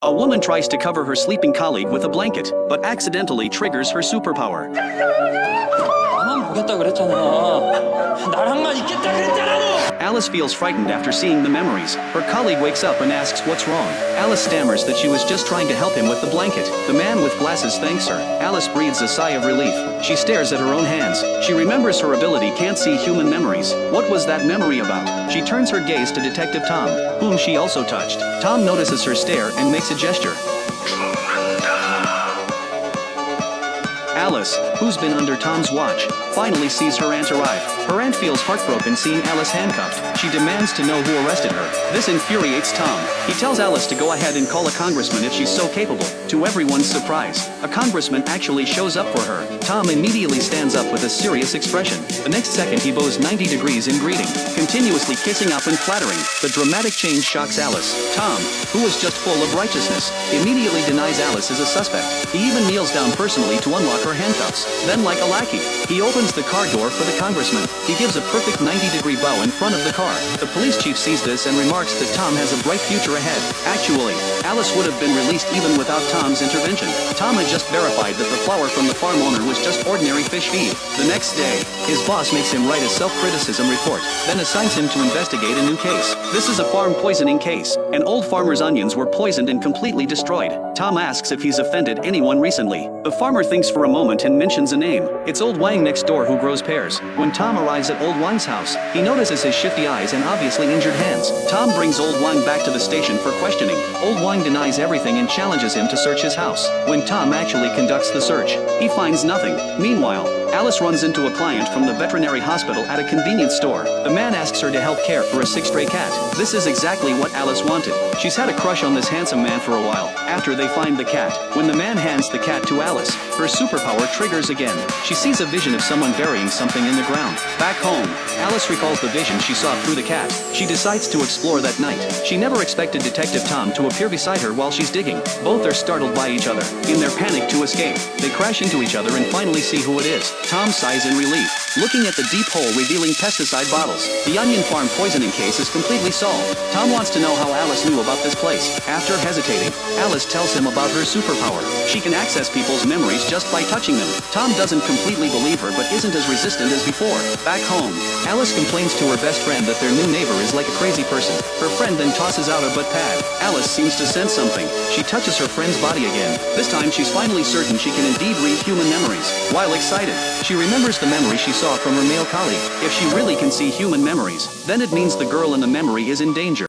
A woman tries to cover her sleeping colleague with a blanket, but accidentally triggers her superpower. 나만 보겠다 그랬잖아. 나랑만 있겠다 그랬잖아. Alice feels frightened after seeing the memories. Her colleague wakes up and asks what's wrong. Alice stammers that she was just trying to help him with the blanket. The man with glasses thanks her. Alice breathes a sigh of relief. She stares at her own hands. She remembers her ability can't see human memories. What was that memory about? She turns her gaze to Detective Tom, whom she also touched. Tom notices her stare and makes a gesture. Alice, who's been under Tom's watch, finally sees her aunt arrive. Her aunt feels heartbroken seeing Alice handcuffed. She demands to know who arrested her. This infuriates Tom. He tells Alice to go ahead and call a congressman if she's so capable. To everyone's surprise, a congressman actually shows up for her. Tom immediately stands up with a serious expression. The next second he bows 90 degrees in greeting, continuously kissing up and flattering. The dramatic change shocks Alice. Tom, who was just full of righteousness, immediately denies Alice as a suspect. He even kneels down personally to unlock her handcuffs. Then, like a lackey, he opens the car door for the congressman. He gives a perfect 90-degree bow in front of the car. The police chief sees this and remarks that Tom has a bright future ahead. Actually, Alice would have been released even without Tom's intervention. Tom had just verified that the flour from the farm owner was just ordinary fish feed. The next day, his boss makes him write a self-criticism report, then assigns him to investigate a new case. This is a farm poisoning case. An old farmer's onions were poisoned and completely destroyed. Tom asks if he's offended anyone recently. The farmer thinks for a moment and mentions a name. It's Old Wang next door who grows pears. When Tom arrives at Old Wang's house, he notices his shifty eyes and obviously injured hands. Tom brings Old Wang back to the station for questioning. Old Wang denies everything and challenges him to search his house. When Tom actually conducts the search, he finds nothing. Meanwhile, Alice runs into a client from the veterinary hospital at a convenience store. The man asks her to help care for a sick stray cat. This is exactly what Alice wanted. She's had a crush on this handsome man for a while. After they find the cat, when the man hands the cat to Alice, her superpower triggers again. She sees a vision of someone burying something in the ground. Back home, Alice recalls the vision she saw through the cat. She decides to explore that night. She never expected Detective Tom to appear beside her while she's digging. Both are startled by each other. In their panic to escape, they crash into each other and finally see who it is. Tom sighs in relief, looking at the deep hole revealing pesticide bottles. The onion farm poisoning case is completely solved. Tom wants to know how Alice knew about this place. After hesitating, Alice tells him about her superpower. She can access people's memories just by touching them. Tom doesn't completely believe her but isn't as resistant as before. Back home, Alice complains to her best friend that their new neighbor is like a crazy person. Her friend then tosses out a butt pad. Alice seems to sense something. She touches her friend's body again. This time she's finally certain she can indeed read human memories. While excited, she remembers the memory she saw from her male colleague. If she really can see human memories, then it means the girl in the memory is in danger.